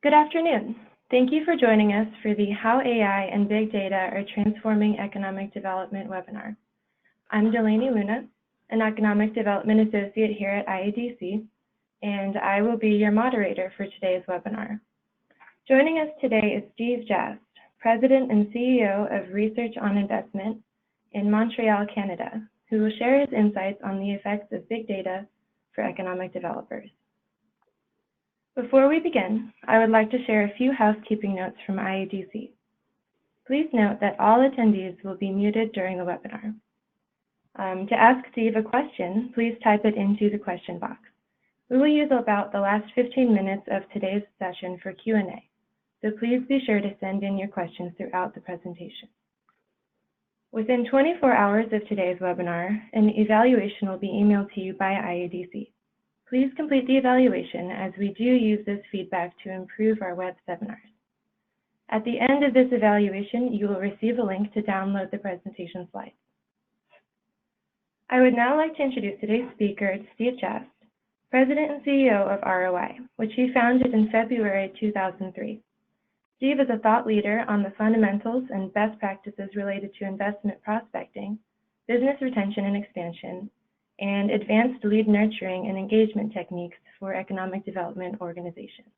Good afternoon. Thank you for joining us for the How AI and Big Data are Transforming Economic Development webinar. I'm Delaney Luna, an Economic Development Associate here at IADC, and I will be your moderator for today's webinar. Joining us today is Steve Jast, President and CEO of Research on Investment in Montreal, Canada, who will share his insights on the effects of big data for economic developers. Before we begin, I would like to share a few housekeeping notes from IADC. Please note that all attendees will be muted during the webinar. To ask Steve a question, please type it into the question box. We will use about the last 15 minutes of today's session for Q&A, so please be sure to send in your questions throughout the presentation. Within 24 hours of today's webinar, an evaluation will be emailed to you by IADC. Please complete the evaluation, as we do use this feedback to improve our web seminars. At the end of this evaluation, you will receive a link to download the presentation slides. I would now like to introduce today's speaker, Steve Jast, President and CEO of ROI, which he founded in February 2003. Steve is a thought leader on the fundamentals and best practices related to investment prospecting, business retention and expansion, and advanced lead nurturing and engagement techniques for economic development organizations.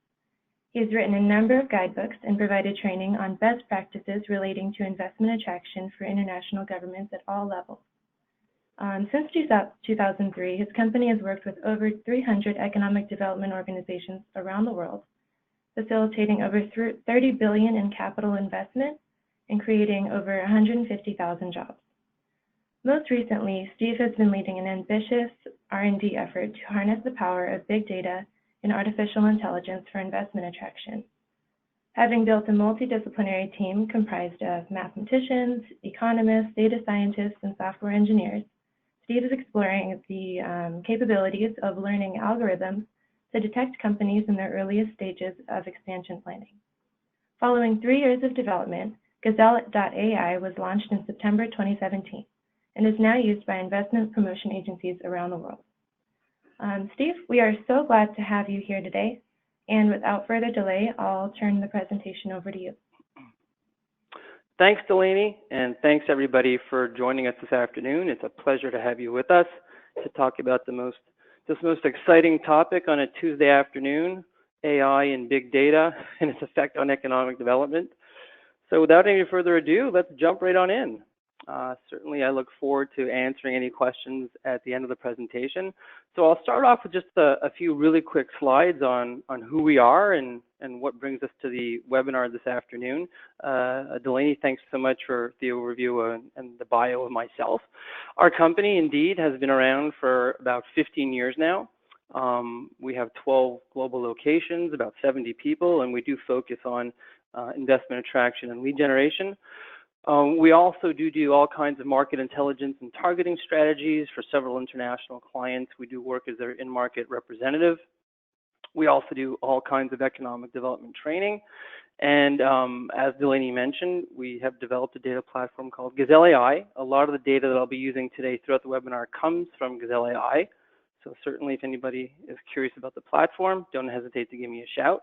He has written a number of guidebooks and provided training on best practices relating to investment attraction for international governments at all levels. Since 2003, his company has worked with over 300 economic development organizations around the world, facilitating over $30 billion in capital investment and creating over 150,000 jobs. Most recently, Steve has been leading an ambitious R&D effort to harness the power of big data and artificial intelligence for investment attraction. Having built a multidisciplinary team comprised of mathematicians, economists, data scientists, and software engineers, Steve is exploring the capabilities of learning algorithms to detect companies in their earliest stages of expansion planning. Following 3 years of development, Gazelle.ai was launched in September 2017. And is now used by investment promotion agencies around the world. Steve, we are so glad to have you here today. And without further delay, I'll turn the presentation over to you. Thanks, Delaney, and thanks everybody for joining us this afternoon. It's a pleasure to have you with us to talk about this most exciting topic on a Tuesday afternoon, AI and big data and its effect on economic development. So without any further ado, let's jump right on in. Certainly, I look forward to answering any questions at the end of the presentation. So I'll start off with just a few really quick slides on who we are and what brings us to the webinar this afternoon. Delaney, thanks so much for the overview and the bio of myself. Our company, indeed, has been around for about 15 years now. We have 12 global locations, about 70 people, and we do focus on investment attraction and lead generation. We also do all kinds of market intelligence and targeting strategies for several international clients. We do work as their in-market representative. We also do all kinds of economic development training. And as Delaney mentioned, we have developed a data platform called Gazelle.ai. A lot of the data that I'll be using today throughout the webinar comes from Gazelle.ai. So certainly if anybody is curious about the platform, don't hesitate to give me a shout.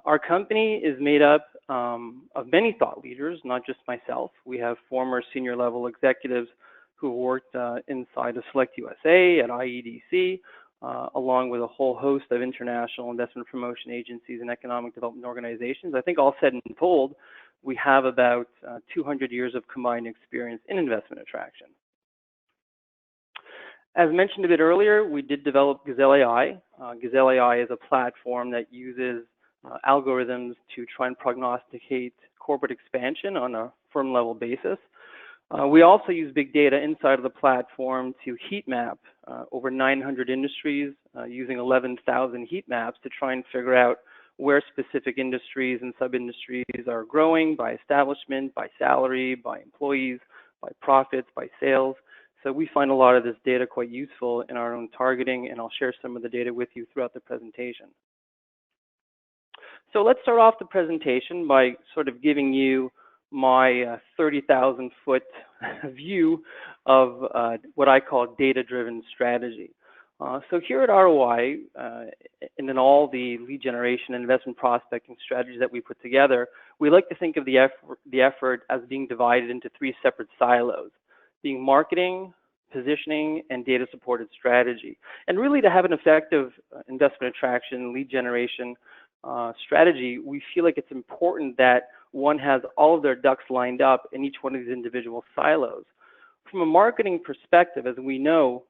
Our company is made up of many thought leaders, not just myself. We have former senior level executives who worked inside of Select USA at IEDC, along with a whole host of international investment promotion agencies and economic development organizations. I think all said and told, we have about 200 years of combined experience in investment attraction. As mentioned a bit earlier, we did develop Gazelle.ai. Gazelle.ai is a platform that uses algorithms to try and prognosticate corporate expansion on a firm level basis. We also use big data inside of the platform to heat map over 900 industries using 11,000 heat maps to try and figure out where specific industries and sub-industries are growing by establishment, by salary, by employees, by profits, by sales. So we find a lot of this data quite useful in our own targeting, and I'll share some of the data with you throughout the presentation. So let's start off the presentation by sort of giving you my 30,000-foot view of what I call data-driven strategy. So here at ROI, and in all the lead generation and investment prospecting strategies that we put together, we like to think of the effort as being divided into 3 separate silos, being marketing, positioning, and data-supported strategy. And really to have an effective investment attraction, lead generation strategy, we feel like it's important that one has all of their ducks lined up in each one of these individual silos. From a marketing perspective, as we know,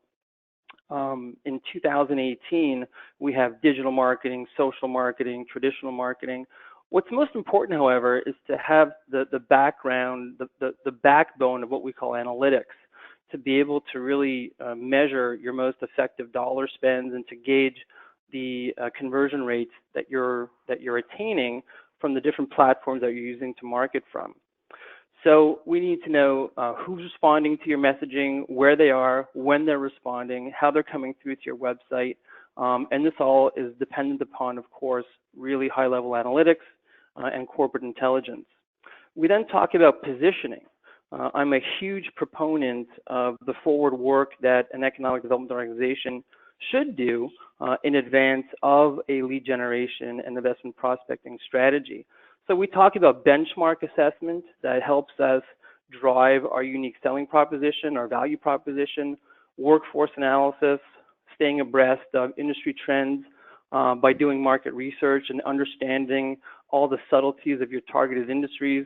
in 2018, we have digital marketing, social marketing, traditional marketing. What's most important, however, is to have the background, the backbone of what we call analytics, to be able to really measure your most effective dollar spends and to gauge the conversion rates that you're attaining from the different platforms that you're using to market from. So we need to know who's responding to your messaging, where they are, when they're responding, how they're coming through to your website. And this all is dependent upon, of course, really high-level analytics and corporate intelligence. We then talk about positioning. I'm a huge proponent of the forward work that an economic development organization should do in advance of a lead generation and investment prospecting strategy. So we talk about benchmark assessment that helps us drive our unique selling proposition, our value proposition, workforce analysis, staying abreast of industry trends by doing market research and understanding all the subtleties of your targeted industries,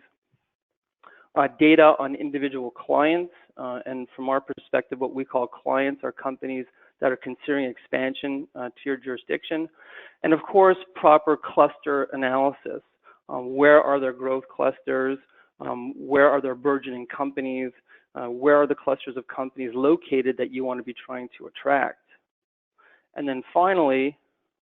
data on individual clients, and from our perspective, what we call clients are companies that are considering expansion to your jurisdiction, and of course, proper cluster analysis. Where are there growth clusters? Where are there burgeoning companies? Where are the clusters of companies located that you want to be trying to attract? And then finally,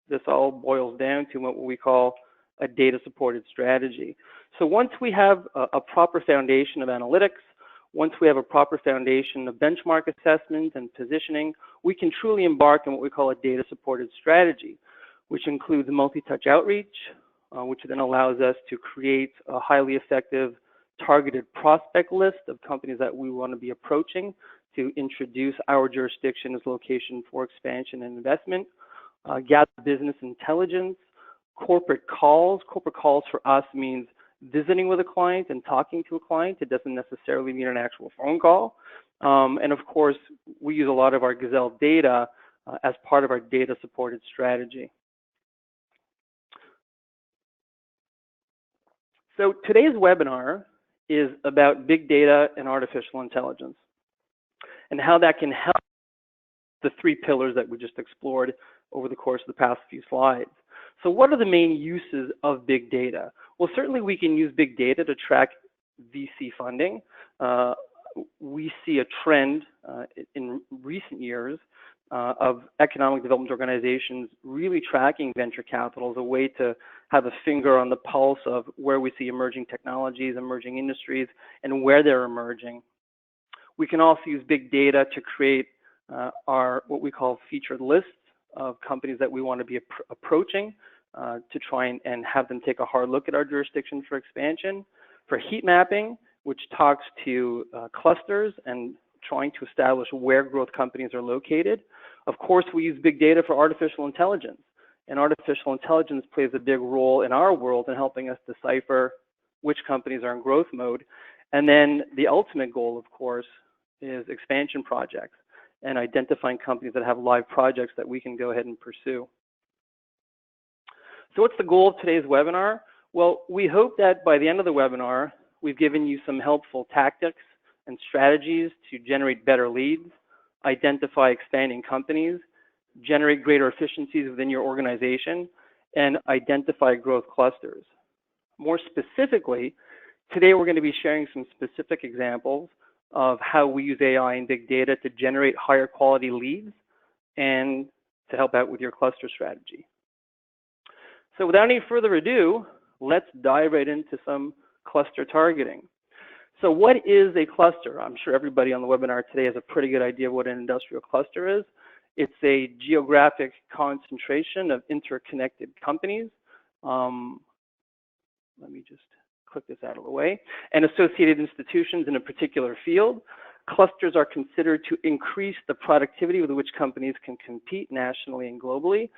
this all boils down to what we call a data-supported strategy. So once we have a proper foundation of analytics, once we have a proper foundation of benchmark assessment and positioning, we can truly embark on what we call a data-supported strategy, which includes multi-touch outreach, which then allows us to create a highly effective targeted prospect list of companies that we want to be approaching to introduce our jurisdiction as location for expansion and investment, gather business intelligence, corporate calls. Corporate calls for us means visiting with a client and talking to a client. It doesn't necessarily mean an actual phone call. And of course, we use a lot of our Gazelle data as part of our data-supported strategy. So today's webinar is about big data and artificial intelligence and how that can help the 3 pillars that we just explored over the course of the past few slides. So what are the main uses of big data? Well, certainly we can use big data to track VC funding. We see a trend in recent years of economic development organizations really tracking venture capital as a way to have a finger on the pulse of where we see emerging technologies, emerging industries, and where they're emerging. We can also use big data to create our what we call featured lists of companies that we want to be approaching to try and have them take a hard look at our jurisdiction for expansion. For heat mapping, which talks to clusters and trying to establish where growth companies are located. Of course, we use big data for artificial intelligence, and artificial intelligence plays a big role in our world in helping us decipher which companies are in growth mode. And then the ultimate goal, of course, is expansion projects and identifying companies that have live projects that we can go ahead and pursue. So what's the goal of today's webinar? Well, we hope that by the end of the webinar, we've given you some helpful tactics and strategies to generate better leads, identify expanding companies, generate greater efficiencies within your organization, and identify growth clusters. More specifically, today we're going to be sharing some specific examples of how we use AI and big data to generate higher quality leads and to help out with your cluster strategy. So without any further ado, let's dive right into some cluster targeting. So what is a cluster? I'm sure everybody on the webinar today has a pretty good idea of what an industrial cluster is. It's a geographic concentration of interconnected companies. Let me just click this out of the way. And associated institutions in a particular field. clusters are considered to increase the productivity with which companies can compete nationally and globally.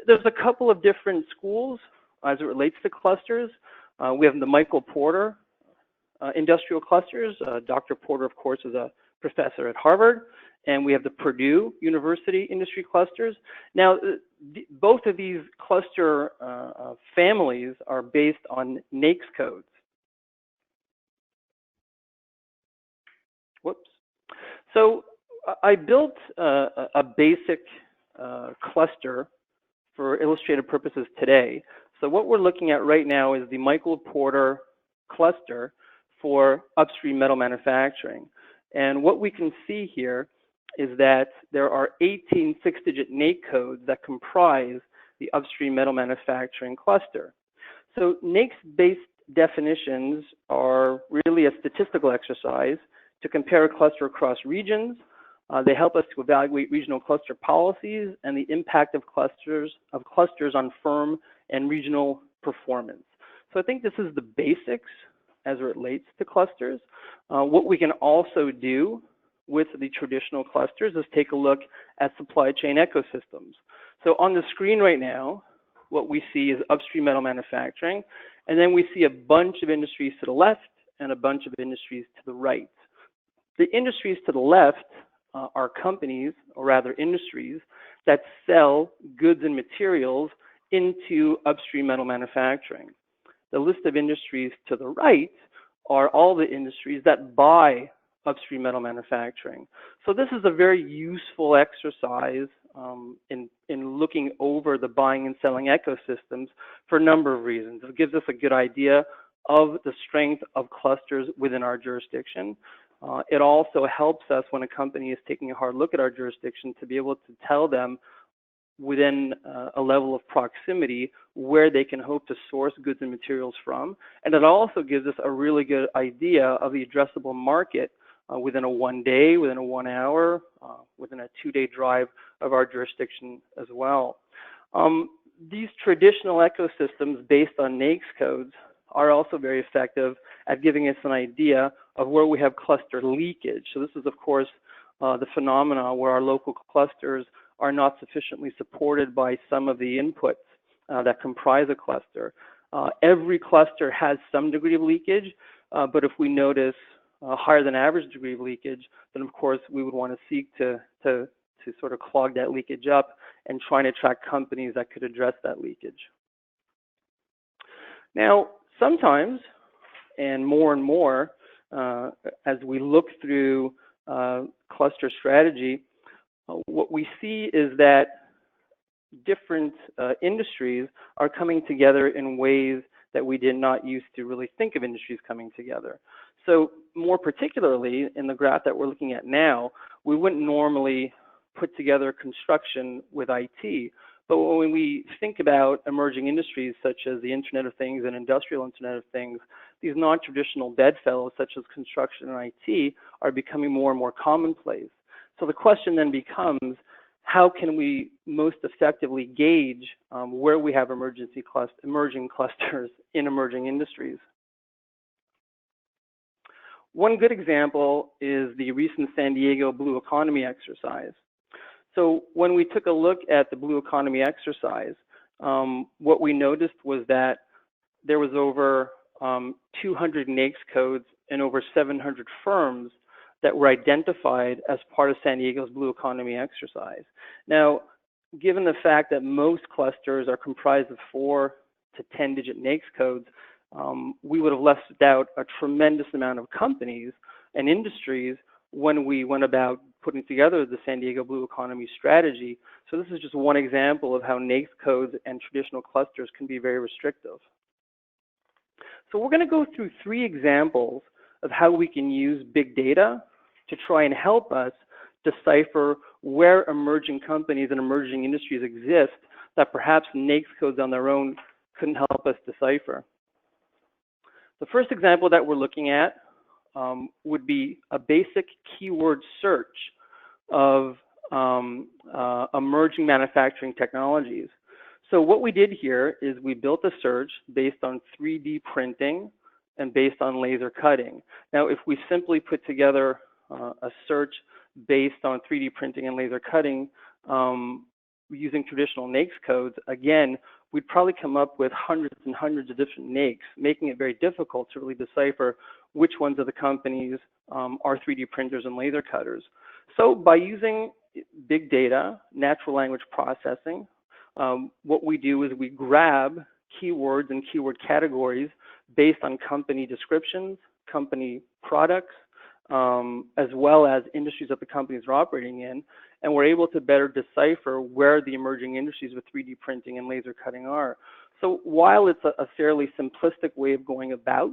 There's a couple of different schools as it relates to clusters. We have the Michael Porter industrial clusters. Dr. Porter, of course, is a professor at Harvard. And we have the Purdue University industry clusters. Now, both of these cluster families are based on NAICS codes. Whoops. So I built a basic cluster for illustrative purposes today. So what we're looking at right now is the Michael Porter cluster for upstream metal manufacturing. And what we can see here is that there are 18 six-digit NAICS codes that comprise the upstream metal manufacturing cluster. So NAICS-based definitions are really a statistical exercise to compare a cluster across regions. They help us to evaluate regional cluster policies and the impact of clusters on firm and regional performance. So I think this is the basics as it relates to clusters. What we can also do with the traditional clusters is take a look at supply chain ecosystems. So on the screen right now, what we see is upstream metal manufacturing, and then we see a bunch of industries to the left and a bunch of industries to the right. The industries to the left are companies, or rather industries, that sell goods and materials into upstream metal manufacturing. The list of industries to the right are all the industries that buy upstream metal manufacturing. So this is a very useful exercise in looking over the buying and selling ecosystems for a number of reasons. It gives us a good idea of the strength of clusters within our jurisdiction. It also helps us when a company is taking a hard look at our jurisdiction to be able to tell them within a level of proximity where they can hope to source goods and materials from. And it also gives us a really good idea of the addressable market within a 1 day, within a 1 hour, within a 2-day drive of our jurisdiction as well. These traditional ecosystems based on NAICS codes are also very effective at giving us an idea of where we have cluster leakage. So this is, of course, the phenomena where our local clusters are not sufficiently supported by some of the inputs that comprise a cluster. Every cluster has some degree of leakage, but if we notice a higher than average degree of leakage, then of course we would want to seek to sort of clog that leakage up and try and attract companies that could address that leakage. Now, sometimes, and more, as we look through cluster strategy, what we see is that different industries are coming together in ways that we did not used to really think of industries coming together. So more particularly in the graph that we're looking at now, we wouldn't normally put together construction with IT. But when we think about emerging industries such as the Internet of Things and Industrial Internet of Things, these non-traditional bedfellows such as construction and IT are becoming more and more commonplace. So the question then becomes, how can we most effectively gauge where we have emerging clusters in emerging industries? One good example is the recent San Diego Blue Economy exercise. So when we took a look at the Blue Economy exercise, what we noticed was that there was over 200 NAICS codes and over 700 firms that were identified as part of San Diego's Blue Economy exercise. Now, given the fact that most clusters are comprised of 4 to 10-digit NAICS codes, we would have left out a tremendous amount of companies and industries when we went about putting together the San Diego Blue Economy strategy. So this is just one example of how NAICS codes and traditional clusters can be very restrictive. So we're going to go through 3 examples of how we can use big data to try and help us decipher where emerging companies and emerging industries exist that perhaps NAICS codes on their own couldn't help us decipher. The first example that we're looking at would be a basic keyword search of emerging manufacturing technologies. So what we did here is we built a search based on 3D printing and based on laser cutting. Now, if we simply put together a search based on 3D printing and laser cutting using traditional NAICS codes, again, we'd probably come up with hundreds and hundreds of different NAICS, making it very difficult to really decipher which ones of the companies are 3D printers and laser cutters. So by using big data, natural language processing, what we do is we grab keywords and keyword categories based on company descriptions, company products, as well as industries that the companies are operating in, and we're able to better decipher where the emerging industries with 3D printing and laser cutting are. So while it's a fairly simplistic way of going about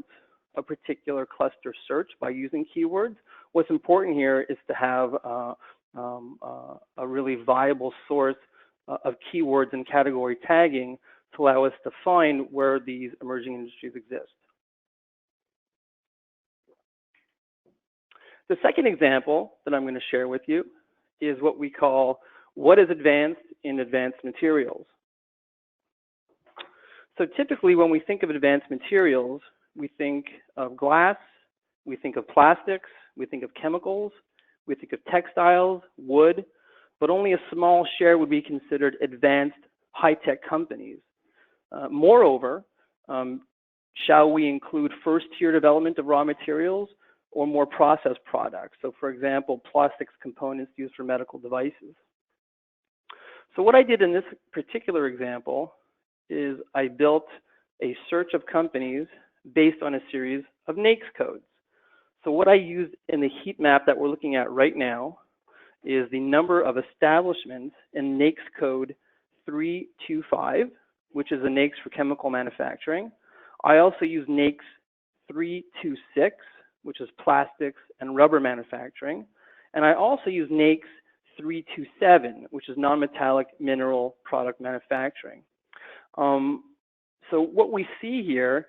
a particular cluster search by using keywords, what's important here is to have a really viable source of keywords and category tagging to allow us to find where these emerging industries exist. The second example that I'm going to share with you is what we call what is advanced in advanced materials. So typically when we think of advanced materials, we think of glass, we think of plastics, we think of chemicals, we think of textiles, wood, but only a small share would be considered advanced high-tech companies. Moreover, shall we include first-tier development of raw materials or more processed products? So for example, plastics components used for medical devices. So what I did in this particular example is I built a search of companies based on a series of NAICS codes. So what I used in the heat map that we're looking at right now is the number of establishments in NAICS code 325, which is a NAICS for chemical manufacturing. I also use NAICS 326, which is plastics and rubber manufacturing. And I also use NAICS 327, which is non-metallic mineral product manufacturing. So what we see here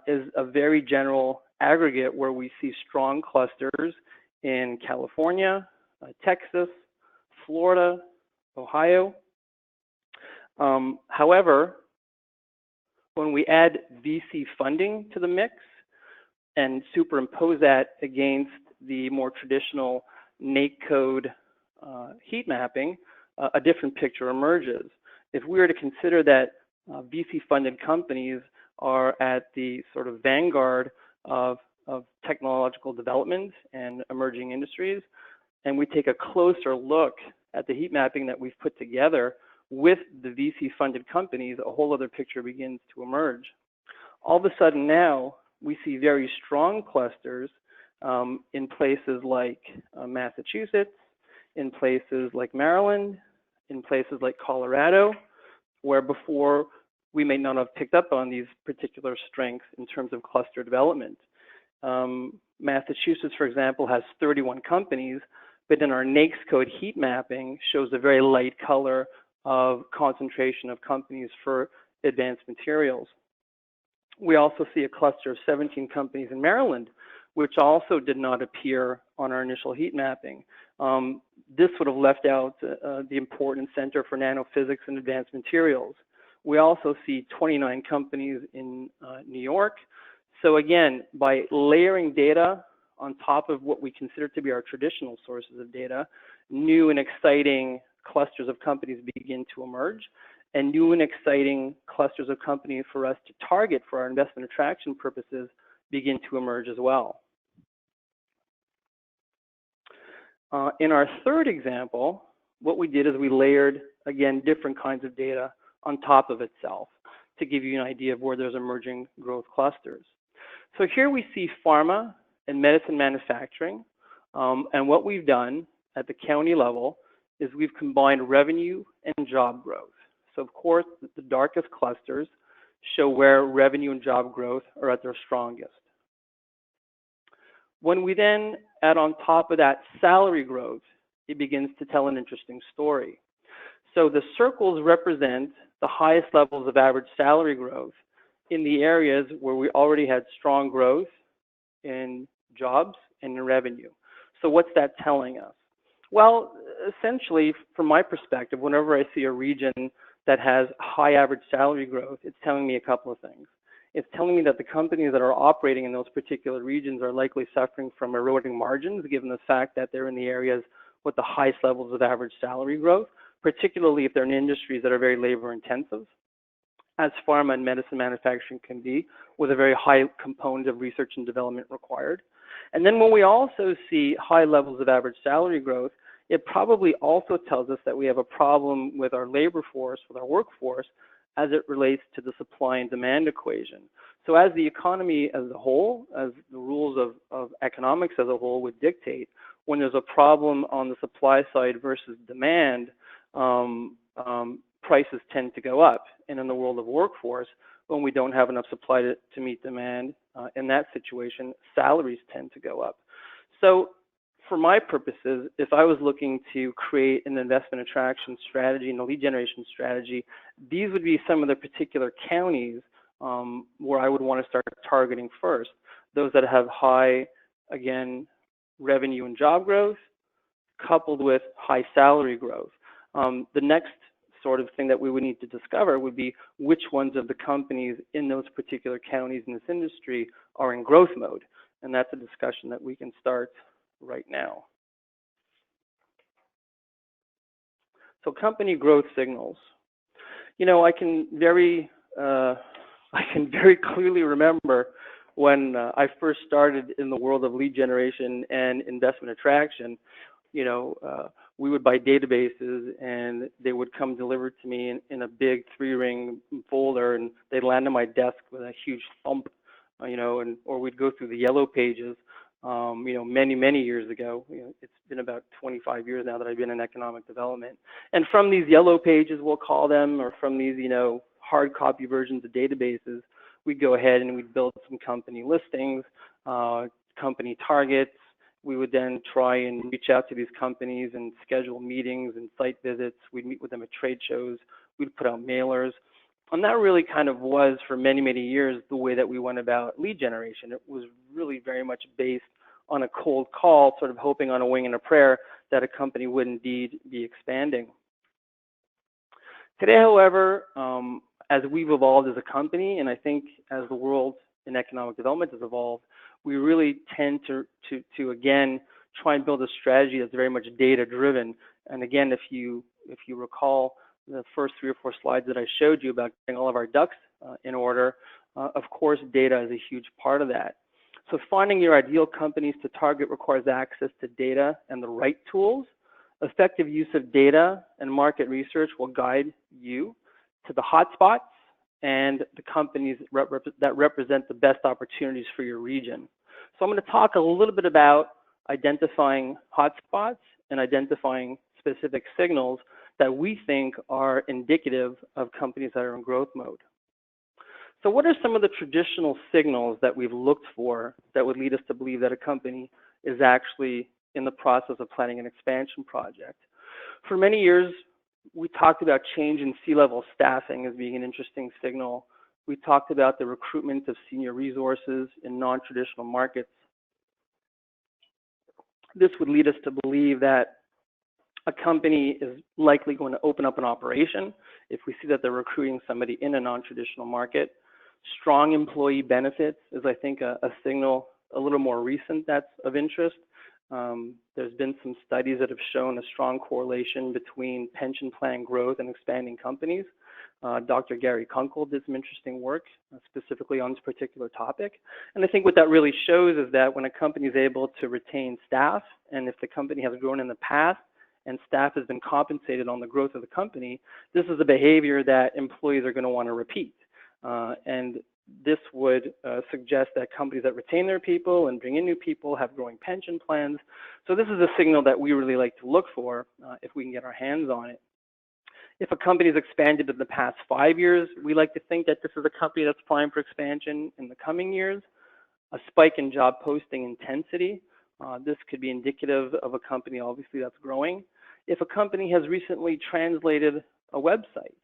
is a very general aggregate where we see strong clusters in California, Texas, Florida, Ohio. However, when we add VC funding to the mix and superimpose that against the more traditional NAICS code heat mapping, a different picture emerges. If we were to consider that VC-funded companies are at the sort of vanguard of technological development and emerging industries, and we take a closer look at the heat mapping that we've put together with the VC-funded companies, a whole other picture begins to emerge. All of a sudden now, we see very strong clusters in places like Massachusetts, in places like Maryland, in places like Colorado, where before we may not have picked up on these particular strengths in terms of cluster development. Massachusetts, for example, has 31 companies, but in our NAICS code heat mapping shows a very light color of concentration of companies for advanced materials. We also see a cluster of 17 companies in Maryland, which also did not appear on our initial heat mapping. This would have left out the important Center for Nanophysics and Advanced Materials. We also see 29 companies in New York. So again, by layering data on top of what we consider to be our traditional sources of data, new and exciting clusters of companies begin to emerge, and new and exciting clusters of companies for us to target for our investment attraction purposes begin to emerge as well. In our third example, what we did is we layered, again, different kinds of data on top of itself to give you an idea of where there's emerging growth clusters. So here we see pharma and medicine manufacturing, and what we've done at the county level is we've combined revenue and job growth. So of course, the darkest clusters show where revenue and job growth are at their strongest. When we then add on top of that salary growth, it begins to tell an interesting story. So the circles represent the highest levels of average salary growth in the areas where we already had strong growth in jobs and in revenue. So what's that telling us? Well, essentially, from my perspective, whenever I see a region that has high average salary growth, it's telling me a couple of things. It's telling me that the companies that are operating in those particular regions are likely suffering from eroding margins, given the fact that they're in the areas with the highest levels of average salary growth, particularly if they're in industries that are very labor intensive, as pharma and medicine manufacturing can be, with a very high component of research and development required. And then when we also see high levels of average salary growth, it probably also tells us that we have a problem with our labor force, with our workforce, as it relates to the supply and demand equation. So as the economy as a whole, as the rules of economics as a whole would dictate, when there's a problem on the supply side versus demand, prices tend to go up. And in the world of workforce, when we don't have enough supply to meet demand, in that situation, salaries tend to go up. So for my purposes, if I was looking to create an investment attraction strategy and a lead generation strategy, these would be some of the particular counties where I would want to start targeting first. Those that have high, again, revenue and job growth, coupled with high salary growth. The next sort of thing that we would need to discover would be which ones of the companies in those particular counties in this industry are in growth mode. And that's a discussion that we can start right now. So company growth signals. You know, I can very clearly remember when I first started in the world of lead generation and investment attraction. You know, we would buy databases and they would come delivered to me in a big 3-ring folder, and they'd land on my desk with a huge thump, you know, or we'd go through the yellow pages. You know, many years ago. You know, it's been about 25 years now that I've been in economic development. And from these yellow pages, we'll call them, or from these, you know, hard copy versions of databases, we'd go ahead and we'd build some company listings, company targets. We would then try and reach out to these companies and schedule meetings and site visits. We'd meet with them at trade shows. We'd put out mailers. And that really kind of was, for many years, the way that we went about lead generation. It was really very much based on a cold call, sort of hoping on a wing and a prayer that a company would indeed be expanding. Today, however, as we've evolved as a company, and I think as the world in economic development has evolved, we really tend to again, try and build a strategy that's very much data-driven. And again, if you recall, the first 3 or 4 slides that I showed you about getting all of our ducks in order, of course, data is a huge part of that. So finding your ideal companies to target requires access to data and the right tools. Effective use of data and market research will guide you to the hotspots and the companies that represent the best opportunities for your region. So I'm going to talk a little bit about identifying hotspots and identifying specific signals that we think are indicative of companies that are in growth mode. So what are some of the traditional signals that we've looked for that would lead us to believe that a company is actually in the process of planning an expansion project? For many years, we talked about change in C-level staffing as being an interesting signal. We talked about the recruitment of senior resources in non-traditional markets. This would lead us to believe that a company is likely going to open up an operation if we see that they're recruiting somebody in a non-traditional market. Strong employee benefits is, I think, a signal a little more recent that's of interest. There's been some studies that have shown a strong correlation between pension plan growth and expanding companies. Dr. Gary Kunkel did some interesting work specifically on this particular topic. And I think what that really shows is that when a company is able to retain staff, and if the company has grown in the past, and staff has been compensated on the growth of the company, this is a behavior that employees are going to want to repeat. And this would suggest that companies that retain their people and bring in new people have growing pension plans. So this is a signal that we really like to look for if we can get our hands on it. If a company has expanded in the past 5 years, we like to think that this is a company that's primed for expansion in the coming years. A spike in job posting intensity. This could be indicative of a company, obviously, that's growing. If a company has recently translated a website,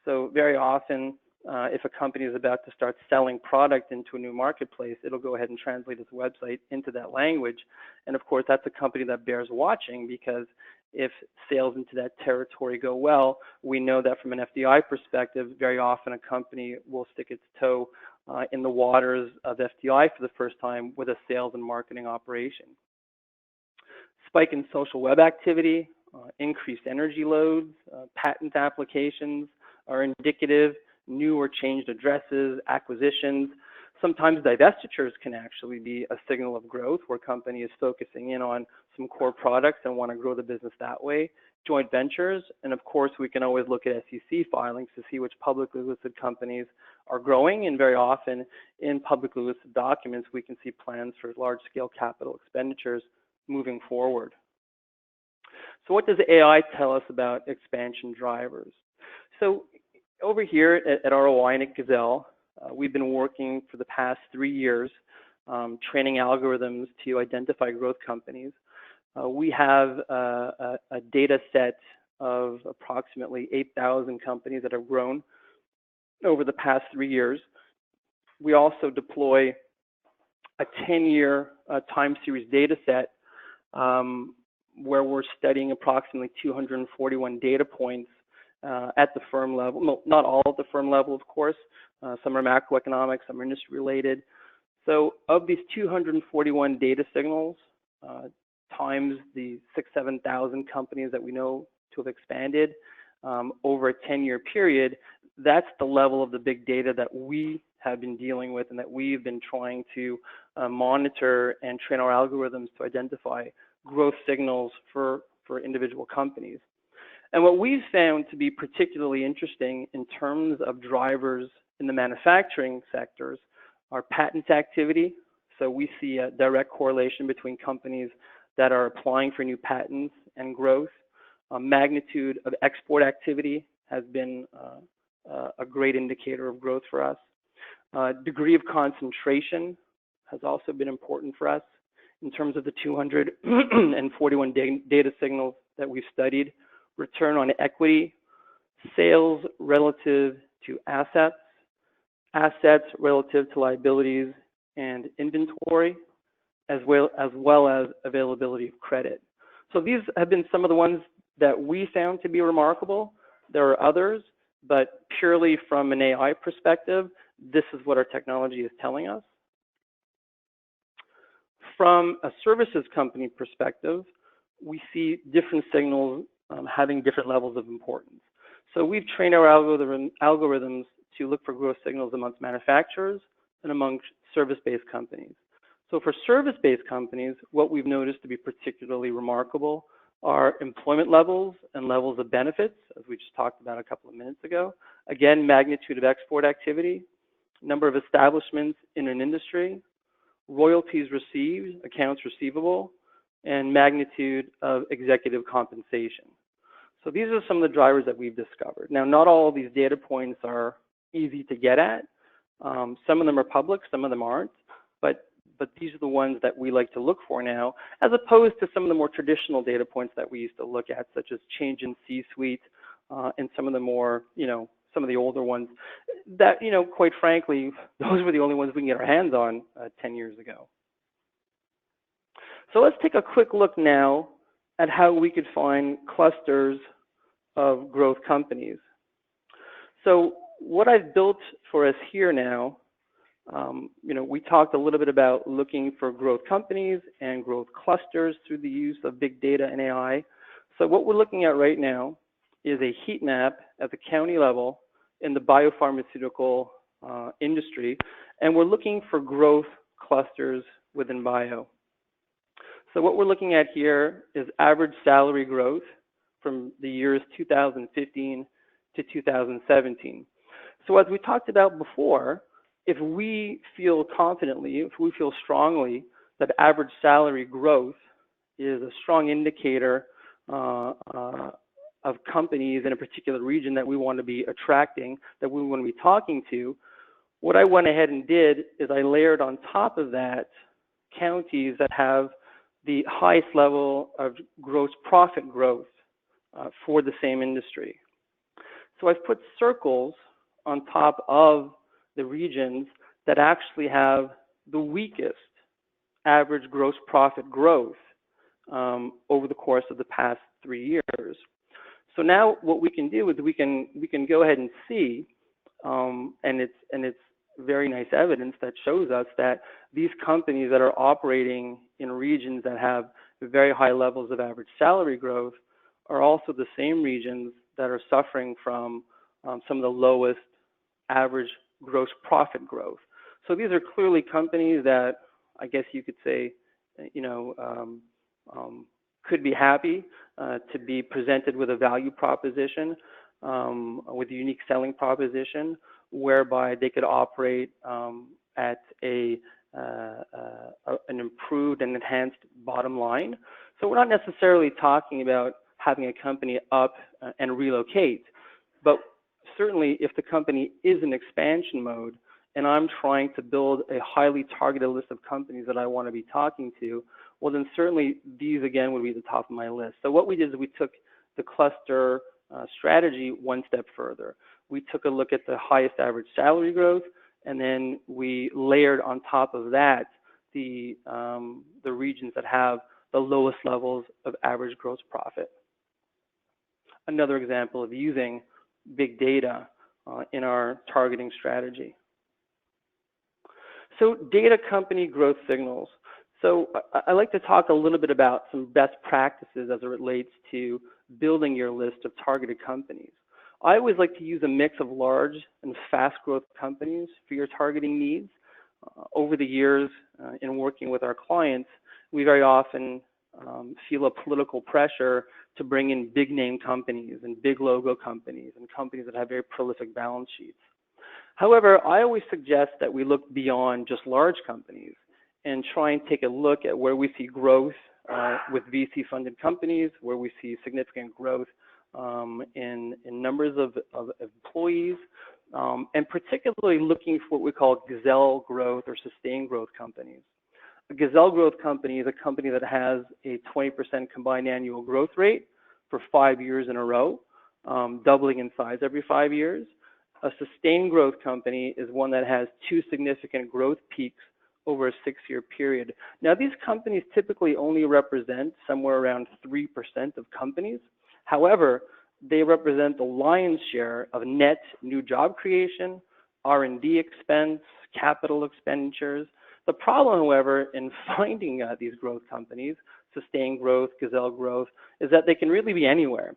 so very often, if a company is about to start selling product into a new marketplace, it'll go ahead and translate its website into that language. And of course, that's a company that bears watching, because if sales into that territory go well, we know that from an FDI perspective, very often a company will stick its toe in the waters of FDI for the first time with a sales and marketing operation. Spike in social web activity, increased energy loads, patent applications are indicative, new or changed addresses, acquisitions. Sometimes divestitures can actually be a signal of growth where company is focusing in on some core products and want to grow the business that way. Joint ventures, and of course we can always look at SEC filings to see which publicly listed companies are growing, and very often in publicly listed documents we can see plans for large-scale capital expenditures moving forward. So what does AI tell us about expansion drivers? So over here at ROI and at Gazelle, we've been working for the past 3 years training algorithms to identify growth companies. We have a data set of approximately 8,000 companies that have grown over the past 3 years. We also deploy a 10-year time series data set where we're studying approximately 241 data points at the firm level. No, not all at the firm level, of course. Some are macroeconomic, some are industry related. So of these 241 data signals, times the 7,000 companies that we know to have expanded over a 10-year period, that's the level of the big data that we have been dealing with and that we've been trying to monitor and train our algorithms to identify growth signals for individual companies. And what we've found to be particularly interesting in terms of drivers in the manufacturing sectors are patent activity. So we see a direct correlation between companies that are applying for new patents and growth. Magnitude of export activity has been a great indicator of growth for us. Degree of concentration has also been important for us in terms of the 241 data signals that we've studied. Return on equity, sales relative to assets, assets relative to liabilities and inventory, as well as availability of credit. So these have been some of the ones that we found to be remarkable. There are others, but purely from an AI perspective, this is what our technology is telling us. From a services company perspective, we see different signals having different levels of importance. So we've trained our algorithms to look for growth signals amongst manufacturers and amongst service-based companies. So for service-based companies, what we've noticed to be particularly remarkable are employment levels and levels of benefits, as we just talked about a couple of minutes ago. Again, magnitude of export activity, number of establishments in an industry, royalties received, accounts receivable, and magnitude of executive compensation. So these are some of the drivers that we've discovered. Now, not all of these data points are easy to get at. Some of them are public, some of them aren't, but these are the ones that we like to look for now, as opposed to some of the more traditional data points that we used to look at, such as change in C-suite, and some of the more, some of the older ones that, quite frankly, those were the only ones we can get our hands on 10 years ago. So let's take a quick look now at how we could find clusters of growth companies. So what I've built for us here now, we talked a little bit about looking for growth companies and growth clusters through the use of big data and AI. So what we're looking at right now is a heat map at the county level in the biopharmaceutical industry, and we're looking for growth clusters within bio. So what we're looking at here is average salary growth from the years 2015 to 2017. So as we talked about before, if we feel confidently, if we feel strongly that average salary growth is a strong indicator of companies in a particular region that we want to be attracting, that we want to be talking to, what I went ahead and did is I layered on top of that counties that have the highest level of gross profit growth for the same industry. So I've put circles on top of the regions that actually have the weakest average gross profit growth over the course of the past 3 years. So now what we can do is we can go ahead and see, and very nice evidence that shows us that these companies that are operating in regions that have very high levels of average salary growth are also the same regions that are suffering from some of the lowest average gross profit growth. So these are clearly companies that I guess you could say, could be happy to be presented with a value proposition, with a unique selling proposition, whereby they could operate at an improved and enhanced bottom line. So we're not necessarily talking about having a company up and relocate, but certainly if the company is in expansion mode and I'm trying to build a highly targeted list of companies that I want to be talking to, well, then certainly these again would be at the top of my list. So what we did is we took the cluster strategy one step further. We took a look at the highest average salary growth, and then we layered on top of that the regions that have the lowest levels of average gross profit. Another example of using big data in our targeting strategy. So data company growth signals. So I like to talk a little bit about some best practices as it relates to building your list of targeted companies. I always like to use a mix of large and fast growth companies for your targeting needs. Over the years in working with our clients, we very often feel a political pressure to bring in big name companies and big logo companies and companies that have very prolific balance sheets. However, I always suggest that we look beyond just large companies and try and take a look at where we see growth with VC-funded companies, where we see significant growth in numbers of employees, and particularly looking for what we call gazelle growth or sustained growth companies. A gazelle growth company is a company that has a 20% combined annual growth rate for 5 years in a row, doubling in size every 5 years. A sustained growth company is one that has 2 significant growth peaks over a 6-year period. Now, these companies typically only represent somewhere around 3% of companies. However, they represent the lion's share of net new job creation, R&D expense, capital expenditures. The problem, however, in finding these growth companies, sustained growth, gazelle growth, is that they can really be anywhere.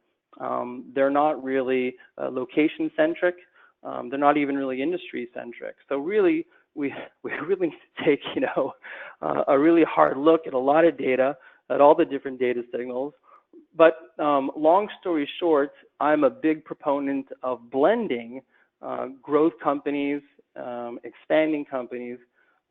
They're not really location-centric. They're not even really industry-centric. So really, we really need to take, a really hard look at a lot of data, at all the different data signals. But long story short, I'm a big proponent of blending growth companies, expanding companies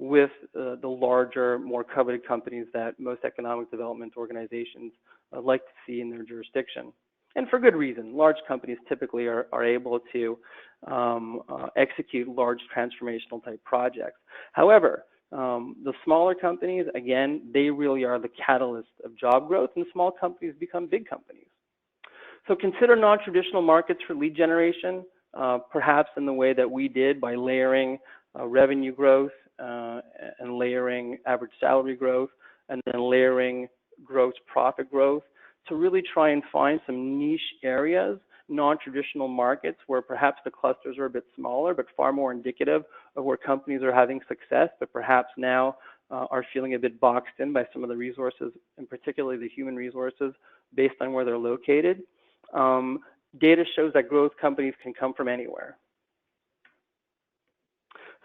with the larger, more coveted companies that most economic development organizations like to see in their jurisdiction. And for good reason. Large companies typically are able to execute large transformational type projects. However, the smaller companies, again, they really are the catalyst of job growth, and small companies become big companies. So consider non-traditional markets for lead generation, perhaps in the way that we did by layering revenue growth and layering average salary growth, and then layering gross profit growth, to really try and find some niche areas, non-traditional markets where perhaps the clusters are a bit smaller, but far more indicative of where companies are having success, but perhaps now are feeling a bit boxed in by some of the resources, and particularly the human resources, based on where they're located. Data shows that growth companies can come from anywhere.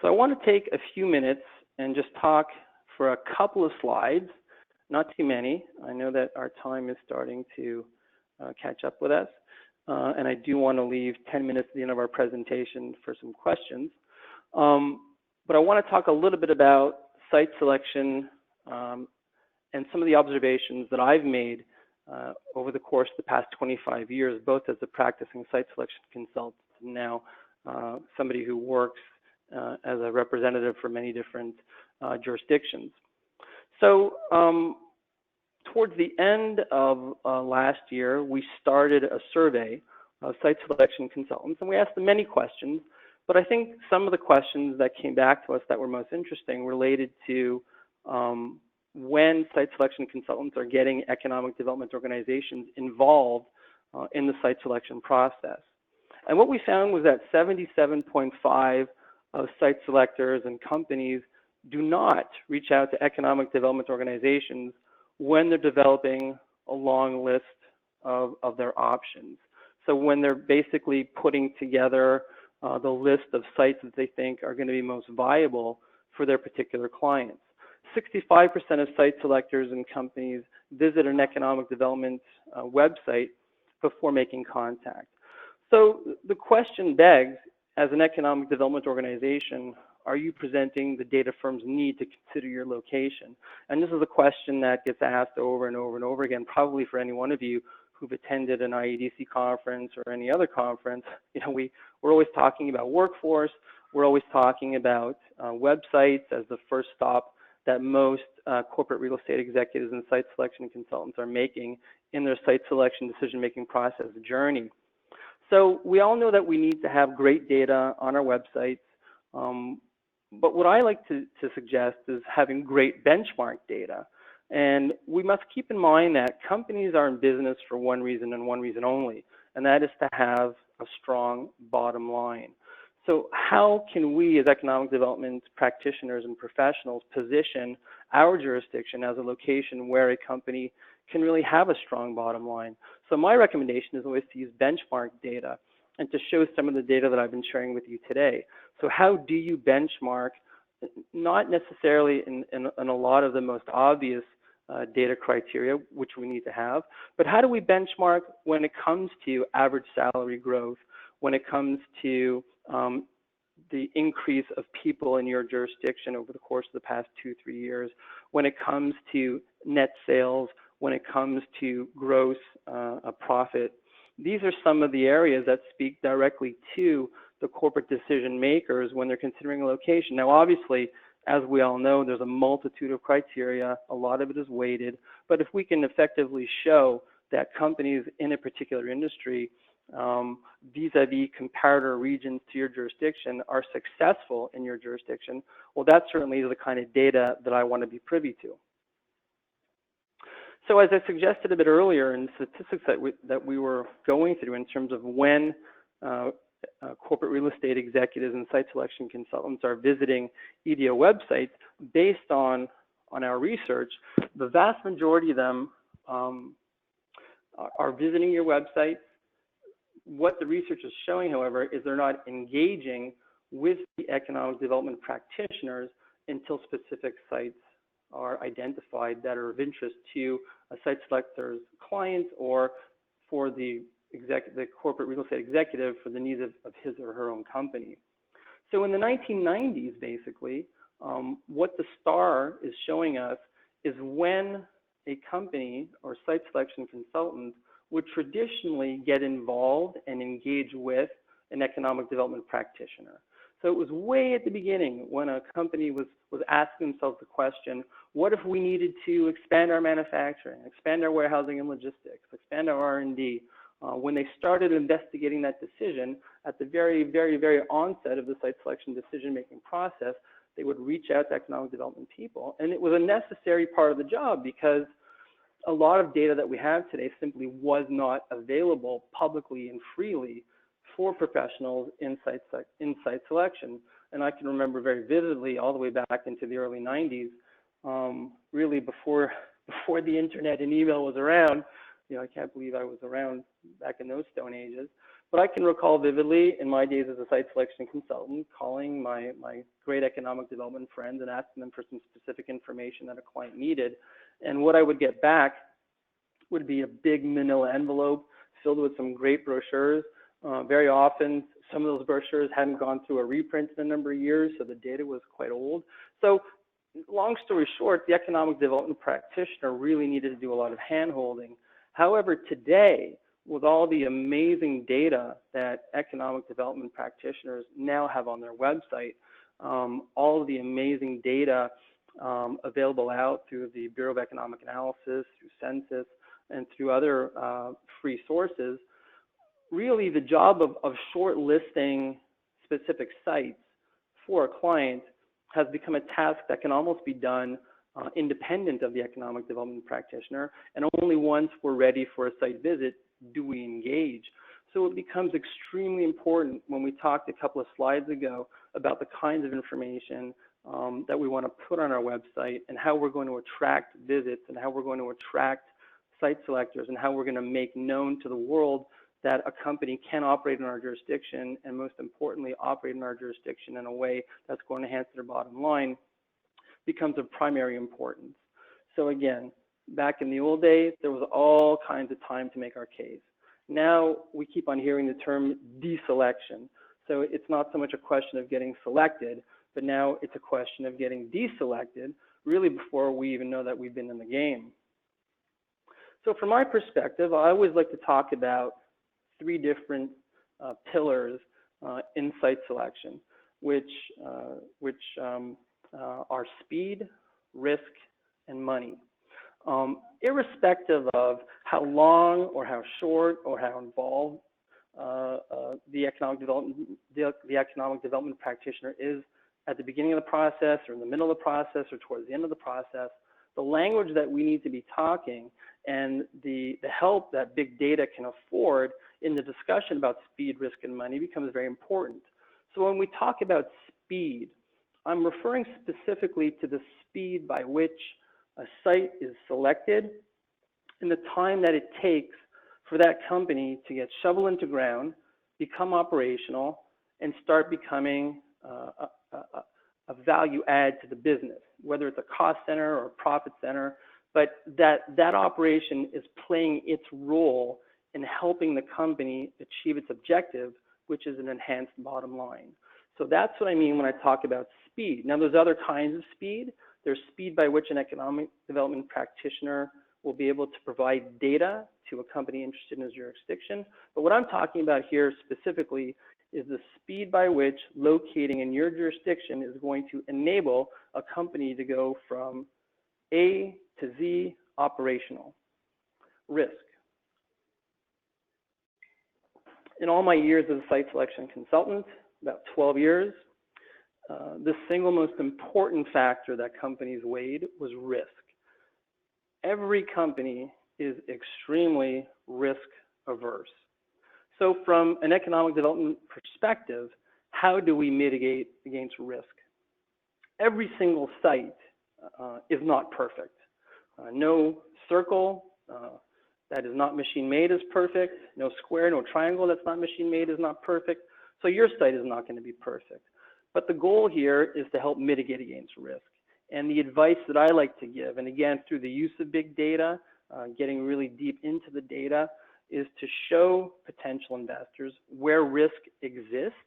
So I want to take a few minutes and just talk for a couple of slides, not too many. I know that our time is starting to catch up with us. And I do want to leave 10 minutes at the end of our presentation for some questions. But I want to talk a little bit about site selection and some of the observations that I've made over the course of the past 25 years, both as a practicing site selection consultant and now somebody who works as a representative for many different jurisdictions. So towards the end of last year, we started a survey of site selection consultants, and we asked them many questions, but I think some of the questions that came back to us that were most interesting related to when site selection consultants are getting economic development organizations involved in the site selection process. And what we found was that 77.5 of site selectors and companies do not reach out to economic development organizations when they're developing a long list of their options. So when they're basically putting together the list of sites that they think are going to be most viable for their particular clients. 65% of site selectors and companies visit an economic development website before making contact. So the question begs, as an economic development organization, are you presenting the data firms need to consider your location? And this is a question that gets asked over and over and over again, probably for any one of you who've attended an IEDC conference or any other conference. You know, we're always talking about workforce. We're always talking about websites as the first stop that most corporate real estate executives and site selection consultants are making in their site selection decision-making process journey. So we all know that we need to have great data on our websites, but what I like to suggest is having great benchmark data. And we must keep in mind that companies are in business for one reason and one reason only, and that is to have a strong bottom line. So how can we as economic development practitioners and professionals position our jurisdiction as a location where a company can really have a strong bottom line? So my recommendation is always to use benchmark data and to show some of the data that I've been sharing with you today. So how do you benchmark, not necessarily in a lot of the most obvious data criteria, which we need to have, but how do we benchmark when it comes to average salary growth, when it comes to the increase of people in your jurisdiction over the course of the past 2-3 years, when it comes to net sales, when it comes to gross profit. These are some of the areas that speak directly to the corporate decision makers when they're considering a location. Now, obviously, as we all know, there's a multitude of criteria. A lot of it is weighted. But if we can effectively show that companies in a particular industry vis-a-vis comparator regions to your jurisdiction are successful in your jurisdiction, well, that certainly is the kind of data that I want to be privy to. So as I suggested a bit earlier in statistics that we were going through in terms of when corporate real estate executives and site selection consultants are visiting EDO websites, based on our research, the vast majority of them are visiting your website. What the research is showing, however, is they're not engaging with the economic development practitioners until specific sites are identified that are of interest to a site selector's client or for the corporate real estate executive for the needs of his or her own company. So in the 1990s, basically, what the STAR is showing us is when a company or site selection consultant would traditionally get involved and engage with an economic development practitioner. So it was way at the beginning when a company was asking themselves the question, what if we needed to expand our manufacturing, expand our warehousing and logistics, expand our R&D? When they started investigating that decision at the very, very, very onset of the site selection decision-making process, they would reach out to economic development people. And it was a necessary part of the job because a lot of data that we have today simply was not available publicly and freely for professionals in site selection. And I can remember very vividly all the way back into the early 90s, really before the internet and email was around. You know, I can't believe I was around back in those stone ages. But I can recall vividly in my days as a site selection consultant calling my great economic development friends and asking them for some specific information that a client needed. And what I would get back would be a big manila envelope filled with some great brochures. Very often, some of those brochures hadn't gone through a reprint in a number of years, so the data was quite old. So long story short, the economic development practitioner really needed to do a lot of hand-holding. However, today, with all the amazing data that economic development practitioners now have on their website, all of the amazing data available out through the Bureau of Economic Analysis, through Census, and through other free sources, really the job of shortlisting specific sites for a client has become a task that can almost be done independent of the economic development practitioner, and only once we're ready for a site visit do we engage. So it becomes extremely important when we talked a couple of slides ago about the kinds of information that we want to put on our website and how we're going to attract visits and how we're going to attract site selectors and how we're going to make known to the world that a company can operate in our jurisdiction and, most importantly, operate in our jurisdiction in a way that's going to enhance their bottom line becomes of primary importance. So again, back in the old days, there was all kinds of time to make our case. Now we keep on hearing the term deselection. So it's not so much a question of getting selected, but now it's a question of getting deselected, really before we even know that we've been in the game. So from my perspective, I always like to talk about three different pillars in site selection, which are speed, risk, and money. Irrespective of how long or how short or how involved the economic development practitioner is at the beginning of the process or in the middle of the process or towards the end of the process, the language that we need to be talking and the help that big data can afford in the discussion about speed, risk, and money becomes very important. So when we talk about speed, I'm referring specifically to the speed by which a site is selected and the time that it takes for that company to get shovel into ground, become operational, and start becoming a value add to the business, whether it's a cost center or a profit center, but that operation is playing its role in helping the company achieve its objective, which is an enhanced bottom line. So that's what I mean when I talk about speed. Now, there's other kinds of speed. There's speed by which an economic development practitioner will be able to provide data to a company interested in his jurisdiction. But what I'm talking about here specifically is the speed by which locating in your jurisdiction is going to enable a company to go from A to Z operational. Risk. In all my years as a site selection consultant, about 12 years, the single most important factor that companies weighed was risk. Every company is extremely risk averse. So from an economic development perspective, how do we mitigate against risk? Every single site is not perfect. No circle that is not machine made is perfect. No square, no triangle that's not machine made is not perfect. So your site is not going to be perfect. But the goal here is to help mitigate against risk. And the advice that I like to give, and again, through the use of big data, getting really deep into the data, is to show potential investors where risk exists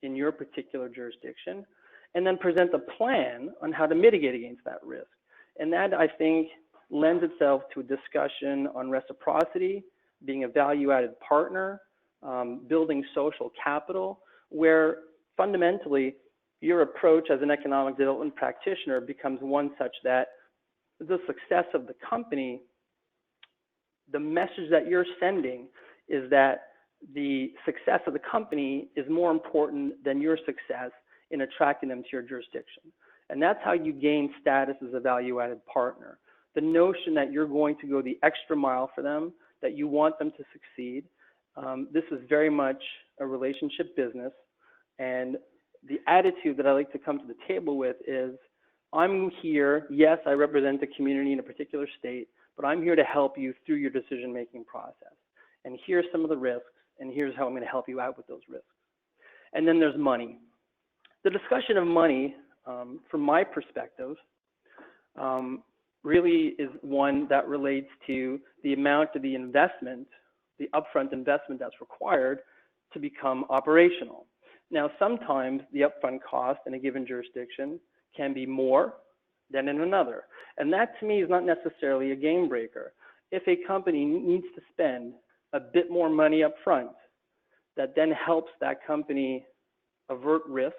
in your particular jurisdiction, and then present a plan on how to mitigate against that risk. And that, I think, lends itself to a discussion on reciprocity, being a value-added partner, building social capital, where fundamentally your approach as an economic development practitioner becomes one such that the success of the company, the message that you're sending is that the success of the company is more important than your success in attracting them to your jurisdiction. And that's how you gain status as a value-added partner. The notion that you're going to go the extra mile for them, that you want them to succeed. This is very much a relationship business. And the attitude that I like to come to the table with is, I'm here, yes, I represent a community in a particular state, but I'm here to help you through your decision-making process. And here's some of the risks, and here's how I'm going to help you out with those risks. And then there's money. The discussion of money, from my perspective, really is one that relates to the amount of the investment, the upfront investment that's required to become operational. Now, sometimes the upfront cost in a given jurisdiction can be more than in another. And that, to me, is not necessarily a game breaker. If a company needs to spend a bit more money up front, that then helps that company avert risk,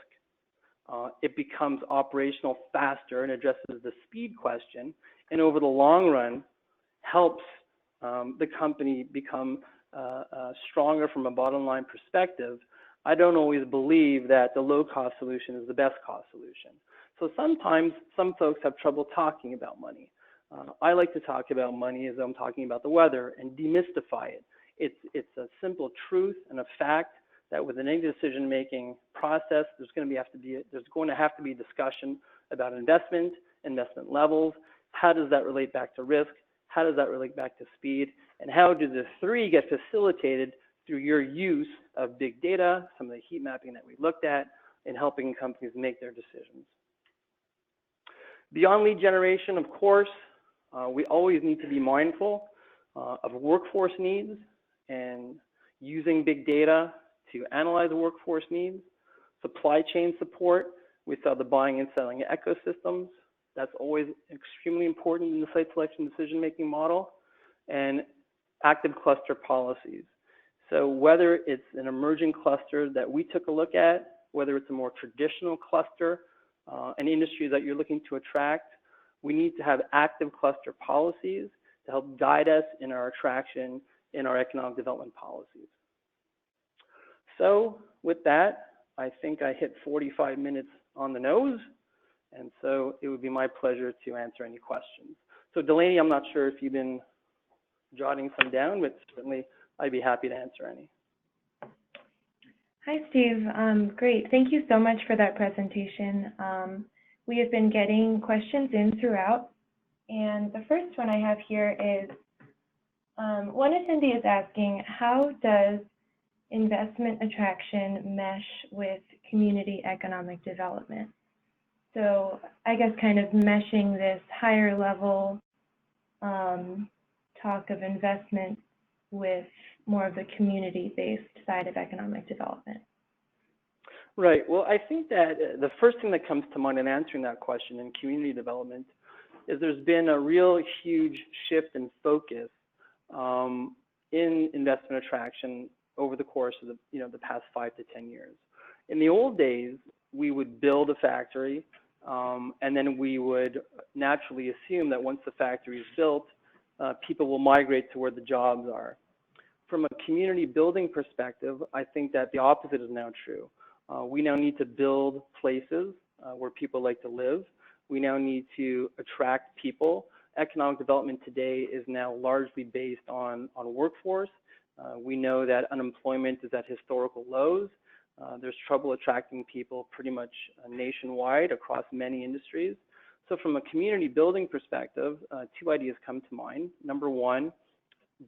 it becomes operational faster and addresses the speed question, and over the long run, helps the company become stronger from a bottom line perspective. I don't always believe that the low-cost solution is the best cost solution. So sometimes some folks have trouble talking about money. I like to talk about money as I'm talking about the weather and demystify it. It's a simple truth and a fact that within any decision-making process, there's going to have to be discussion about investment levels. How does that relate back to risk? How does that relate back to speed? And how do the three get facilitated through your use of big data, some of the heat mapping that we looked at, in helping companies make their decisions? Beyond lead generation, of course, we always need to be mindful of workforce needs and using big data to analyze workforce needs. Supply chain support, we saw the buying and selling ecosystems. That's always extremely important in the site selection decision-making model. And active cluster policies. So whether it's an emerging cluster that we took a look at, whether it's a more traditional cluster, an industry that you're looking to attract, we need to have active cluster policies to help guide us in our attraction in our economic development policies. So with that, I think I hit 45 minutes on the nose, and so it would be my pleasure to answer any questions. So Delaney, I'm not sure if you've been jotting some down, but certainly I'd be happy to answer any. Hi, Steve. Great. Thank you so much for that presentation. We have been getting questions in throughout, and the first one I have here is, one attendee is asking, how does investment attraction mesh with community economic development? So I guess kind of meshing this higher level talk of investment with more of the community-based side of economic development. Right. Well, I think that the first thing that comes to mind in answering that question in community development is there's been a real huge shift in focus in investment attraction over the course of the past 5 to 10 years. In the old days, we would build a factory, and then we would naturally assume that once the factory is built, people will migrate to where the jobs are. From a community building perspective, I think that the opposite is now true. We now need to build places where people like to live. We now need to attract people. Economic development today is now largely based on workforce. We know that unemployment is at historical lows. There's trouble attracting people pretty much nationwide across many industries. So from a community building perspective, two ideas come to mind. Number one,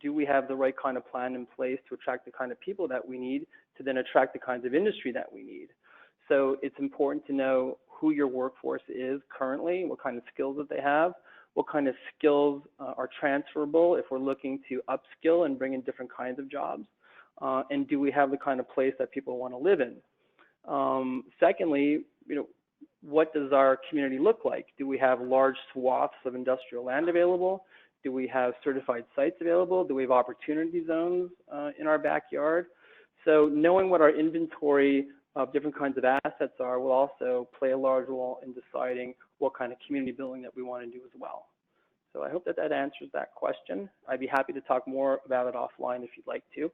do we have the right kind of plan in place to attract the kind of people that we need to then attract the kinds of industry that we need? So it's important to know who your workforce is currently, what kind of skills that they have, what kind of skills are transferable if we're looking to upskill and bring in different kinds of jobs, and do we have the kind of place that people want to live in? Secondly, what does our community look like? Do we have large swaths of industrial land available? Do we have certified sites available? Do we have opportunity zones in our backyard? So knowing what our inventory of different kinds of assets are will also play a large role in deciding what kind of community building that we want to do as well. So I hope that that answers that question. I'd be happy to talk more about it offline if you'd like to.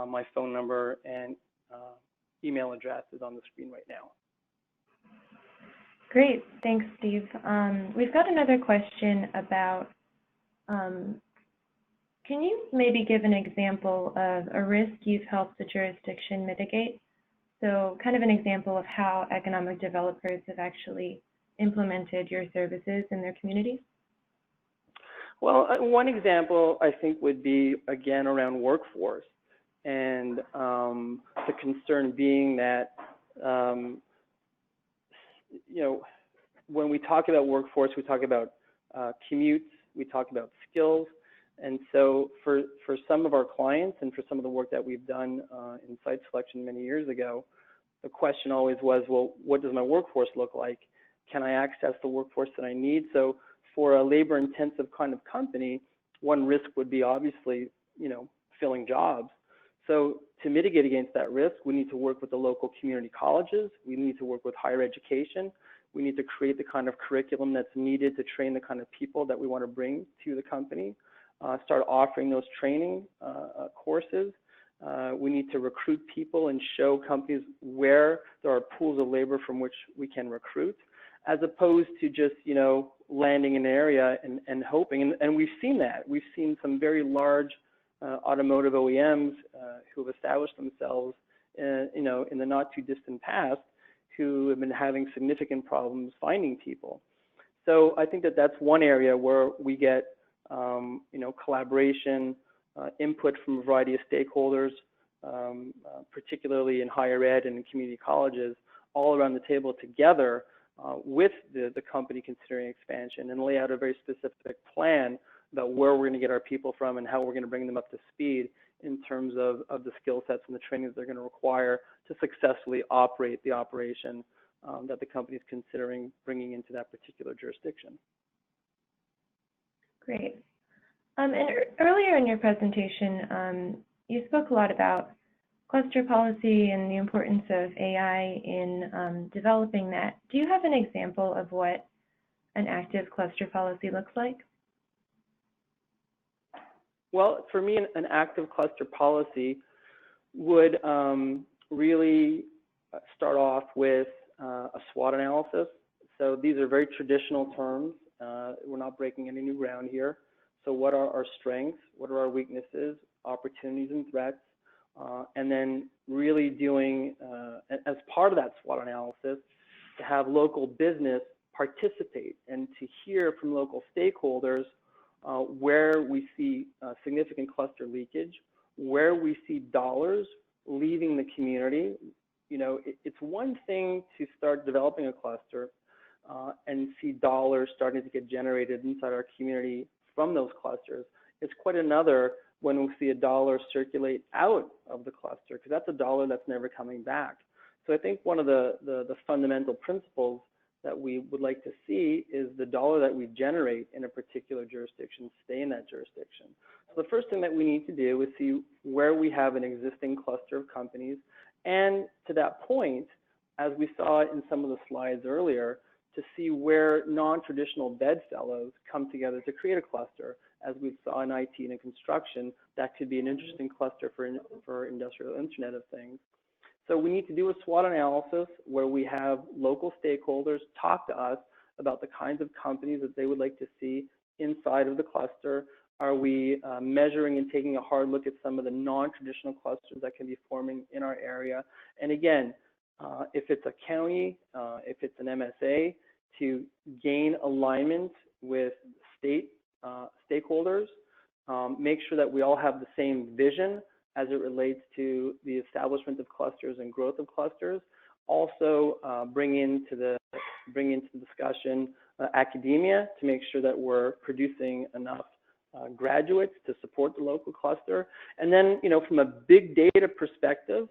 My phone number and email address is on the screen right now. Great, thanks, Steve. We've got another question about, can you maybe give an example of a risk you've helped the jurisdiction mitigate? So kind of an example of how economic developers have actually implemented your services in their communities? Well, one example I think would be, again, around workforce. And the concern being that, when we talk about workforce, we talk about commutes, we talk about skills. And so for some of our clients and for some of the work that we've done in site selection many years ago, the question always was, well, what does my workforce look like? Can I access the workforce that I need? So for a labor-intensive kind of company, one risk would be obviously, filling jobs. So to mitigate against that risk, we need to work with the local community colleges. We need to work with higher education. We need to create the kind of curriculum that's needed to train the kind of people that we want to bring to the company. Start offering those training courses. We need to recruit people and show companies where there are pools of labor from which we can recruit, as opposed to just, landing in an area and hoping. And we've seen that. We've seen some very large automotive OEMs who have established themselves in the not too distant past who have been having significant problems finding people. So I think that that's one area where we get, collaboration, input from a variety of stakeholders, particularly in higher ed and in community colleges, all around the table together with the company considering expansion, and lay out a very specific plan about where we're going to get our people from and how we're going to bring them up to speed in terms of the skill sets and the trainings they're going to require to successfully operate the operation that the company is considering bringing into that particular jurisdiction. Great. And earlier in your presentation, you spoke a lot about cluster policy and the importance of AI in developing that. Do you have an example of what an active cluster policy looks like? Well, for me, an active cluster policy would really start off with a SWOT analysis. So these are very traditional terms. We're not breaking any new ground here. So what are our strengths? What are our weaknesses, opportunities and threats? And then really doing, as part of that SWOT analysis, to have local business participate and to hear from local stakeholders where we see significant cluster leakage, where we see dollars leaving the community. It's one thing to start developing a cluster and see dollars starting to get generated inside our community from those clusters. It's quite another when we see a dollar circulate out of the cluster, because that's a dollar that's never coming back. So I think one of the fundamental principles that we would like to see is the dollar that we generate in a particular jurisdiction stay in that jurisdiction. So the first thing that we need to do is see where we have an existing cluster of companies, and to that point, as we saw in some of the slides earlier, to see where non-traditional bedfellows come together to create a cluster. As we saw in IT and in construction, that could be an interesting cluster for industrial Internet of Things. So we need to do a SWOT analysis where we have local stakeholders talk to us about the kinds of companies that they would like to see inside of the cluster. Are we measuring and taking a hard look at some of the non-traditional clusters that can be forming in our area? And again, if it's a county, if it's an MSA, to gain alignment with state stakeholders, make sure that we all have the same vision as it relates to the establishment of clusters and growth of clusters. Also bring into the discussion academia to make sure that we're producing enough graduates to support the local cluster. And then, from a big data perspective,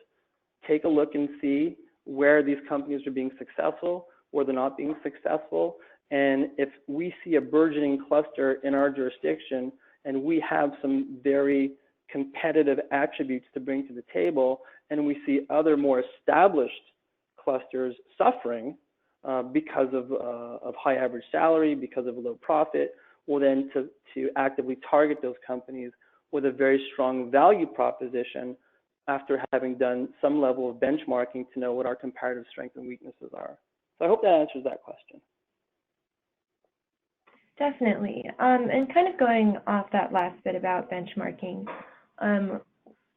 take a look and see where these companies are being successful, where they're not being successful. And if we see a burgeoning cluster in our jurisdiction and we have some very competitive attributes to bring to the table, and we see other more established clusters suffering because of high average salary, because of low profit, well then to actively target those companies with a very strong value proposition after having done some level of benchmarking to know what our comparative strengths and weaknesses are. So I hope that answers that question. Definitely. And kind of going off that last bit about benchmarking,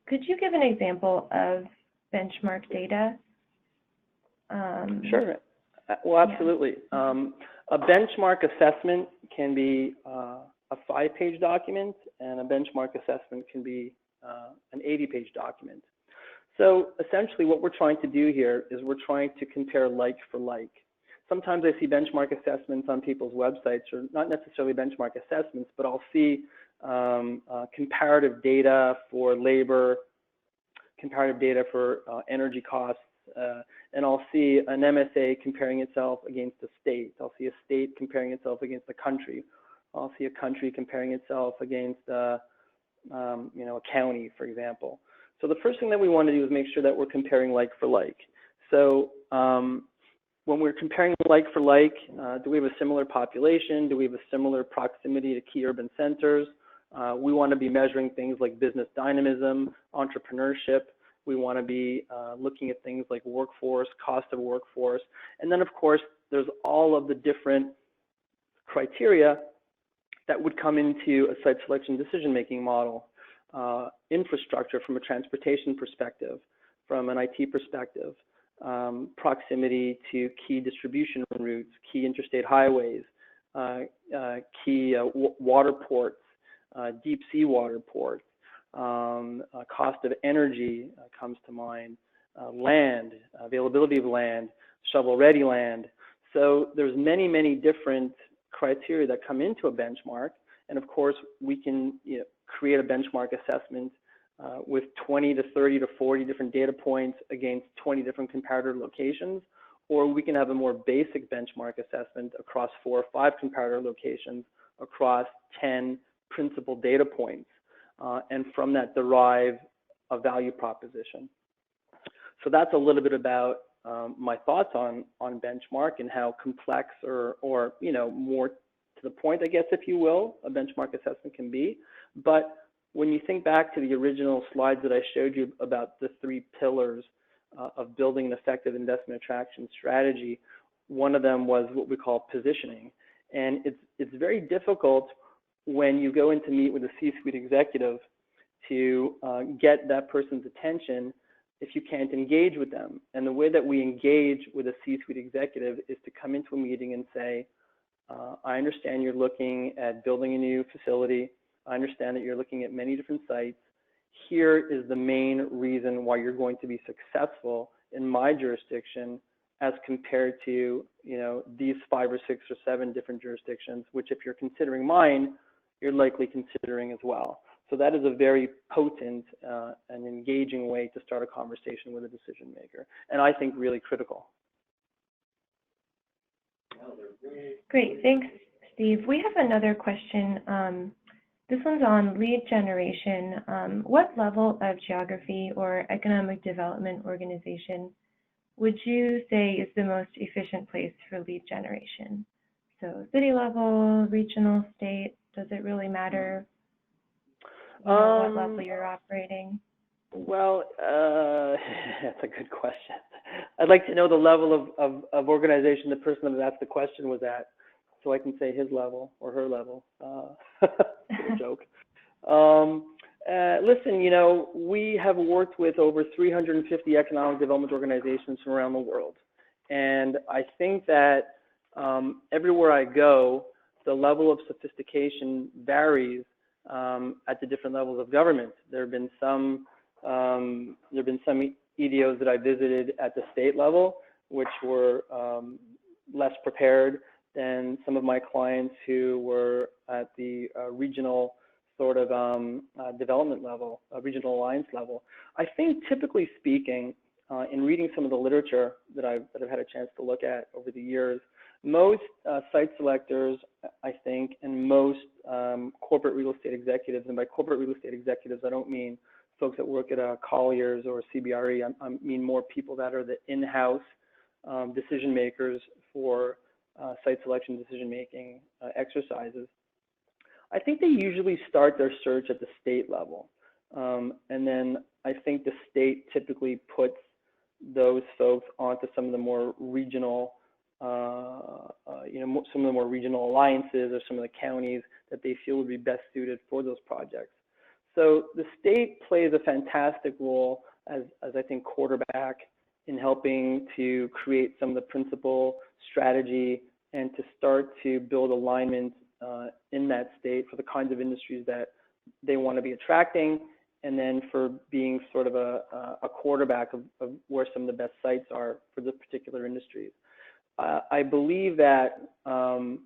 could you give an example of benchmark data? Sure. Well, absolutely. Yeah. A benchmark assessment can be a 5-page document, and a benchmark assessment can be an 80-page document. So essentially what we're trying to do here is we're trying to compare like for like. Sometimes I see benchmark assessments on people's websites, or not necessarily benchmark assessments, but I'll see comparative data for labor, comparative data for energy costs, and I'll see an MSA comparing itself against a state. I'll see a state comparing itself against a country. I'll see a country comparing itself against a county, for example. So the first thing that we want to do is make sure that we're comparing like for like. So when we're comparing like for like, do we have a similar population? Do we have a similar proximity to key urban centers? We want to be measuring things like business dynamism, entrepreneurship. We want to be looking at things like workforce, cost of workforce. And then, of course, there's all of the different criteria that would come into a site selection decision-making model. Infrastructure from a transportation perspective, from an IT perspective, proximity to key distribution routes, key interstate highways, key water ports, deep sea water ports, cost of energy comes to mind, land, availability of land, shovel-ready land. So there's many, many different criteria that come into a benchmark. And of course, we can create a benchmark assessment with 20 to 30 to 40 different data points against 20 different comparator locations, or we can have a more basic benchmark assessment across 4 or 5 comparator locations across 10 principal data points, and from that derive a value proposition. So that's a little bit about my thoughts on benchmark and how complex or more to the point, I guess, if you will, a benchmark assessment can be. But when you think back to the original slides that I showed you about the 3 pillars of building an effective investment attraction strategy, one of them was what we call positioning. And it's very difficult when you go in to meet with a C-suite executive to get that person's attention if you can't engage with them. And the way that we engage with a C-suite executive is to come into a meeting and say, I understand you're looking at building a new facility. I understand that you're looking at many different sites. Here is the main reason why you're going to be successful in my jurisdiction as compared to these 5 or 6 or 7 different jurisdictions, which if you're considering mine, you're likely considering as well. So that is a very potent and engaging way to start a conversation with a decision maker, and I think really critical. Great, thanks, Steve. We have another question. This one's on lead generation. What level of geography or economic development organization would you say is the most efficient place for lead generation? So city level, regional, state, does it really matter what level you're operating? Well, that's a good question. I'd like to know the level of organization the person that asked the question was at, so I can say his level or her level. Good joke. Listen, we have worked with over 350 economic development organizations from around the world. And I think that everywhere I go, the level of sophistication varies at the different levels of government. There have been some EDOs that I visited at the state level, which were less prepared than some of my clients who were at the regional sort of development level, regional alliance level. I think typically speaking, in reading some of the literature that I've had a chance to look at over the years, most site selectors, I think, and most corporate real estate executives, and by corporate real estate executives, I don't mean folks that work at Colliers or CBRE, I mean more people that are the in-house decision makers for site selection decision-making exercises. I think they usually start their search at the state level. And then I think the state typically puts those folks onto some of the more regional, some of the more regional alliances or some of the counties that they feel would be best suited for those projects. So the state plays a fantastic role as I think quarterback in helping to create some of the principal strategy and to start to build alignment in that state for the kinds of industries that they want to be attracting, and then for being sort of a quarterback of where some of the best sites are for the particular industries. I believe that the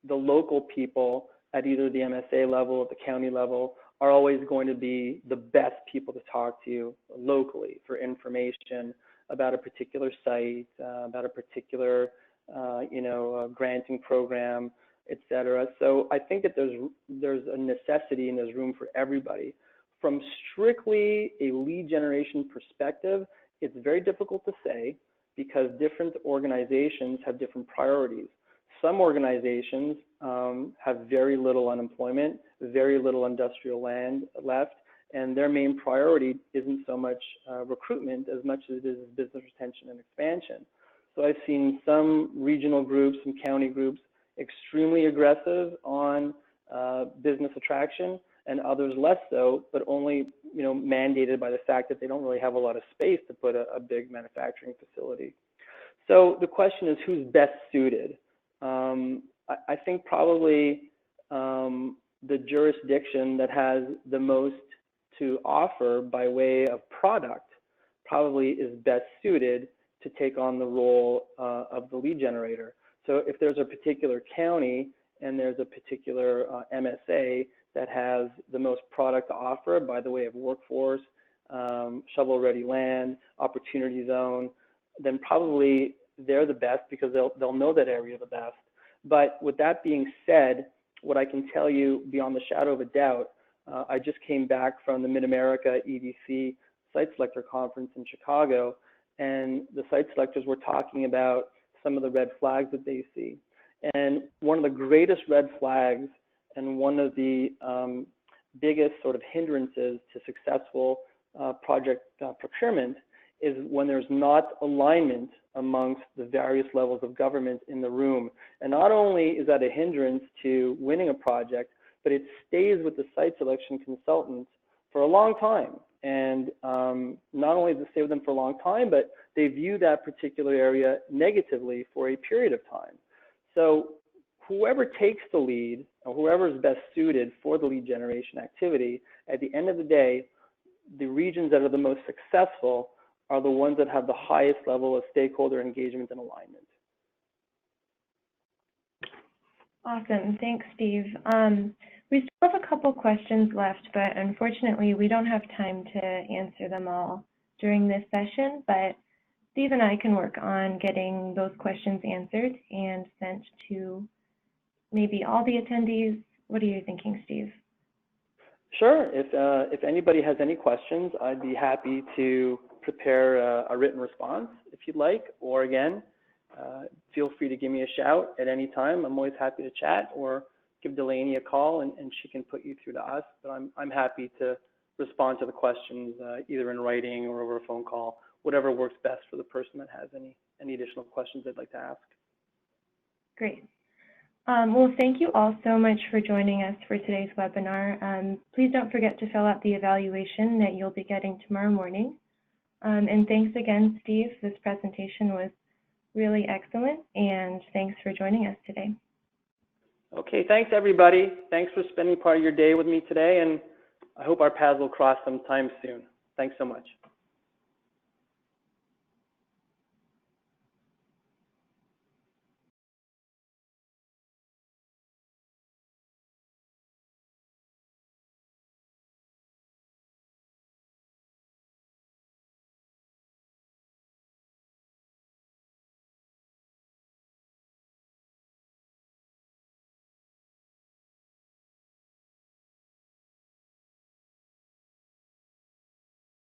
local people at either the MSA level or the county level are always going to be the best people to talk to locally for information about a particular site, about a particular granting program, et cetera. So I think that there's a necessity and there's room for everybody. From strictly a lead generation perspective, it's very difficult to say because different organizations have different priorities. Some organizations have very little unemployment, very little industrial land left, and their main priority isn't so much recruitment as much as it is business retention and expansion. So I've seen some regional groups, some county groups, extremely aggressive on business attraction, and others less so, but only, mandated by the fact that they don't really have a lot of space to put a big manufacturing facility. So the question is, who's best suited? I think probably the jurisdiction that has the most to offer by way of product probably is best suited to take on the role of the lead generator. So if there's a particular county and there's a particular MSA that has the most product to offer by the way of workforce, shovel-ready land, opportunity zone, then probably they're the best because they'll know that area the best. But with that being said, what I can tell you beyond the shadow of a doubt, I just came back from the Mid-America EDC Site Selector Conference in Chicago, and the site selectors were talking about some of the red flags that they see. And one of the greatest red flags and one of the biggest sort of hindrances to successful project procurement is when there's not alignment amongst the various levels of government in the room. And not only is that a hindrance to winning a project, but it stays with the site selection consultants for a long time. And not only does it stay with them for a long time, but they view that particular area negatively for a period of time. So whoever takes the lead, or whoever is best suited for the lead generation activity, at the end of the day, the regions that are the most successful are the ones that have the highest level of stakeholder engagement and alignment. Awesome. Thanks, Steve. We still have a couple questions left, but unfortunately, we don't have time to answer them all during this session, but Steve and I can work on getting those questions answered and sent to maybe all the attendees. What are you thinking, Steve? Sure. If anybody has any questions, I'd be happy to prepare a written response if you'd like, or again, feel free to give me a shout at any time. I'm always happy to chat, or give Delaney a call and she can put you through to us. But I'm happy to respond to the questions either in writing or over a phone call, whatever works best for the person that has any additional questions they'd like to ask. Great. Well, thank you all so much for joining us for today's webinar. Please don't forget to fill out the evaluation that you'll be getting tomorrow morning. And thanks again, Steve. This presentation was really excellent, and thanks for joining us today. Okay, thanks everybody. Thanks for spending part of your day with me today, and I hope our paths will cross sometime soon. Thanks so much.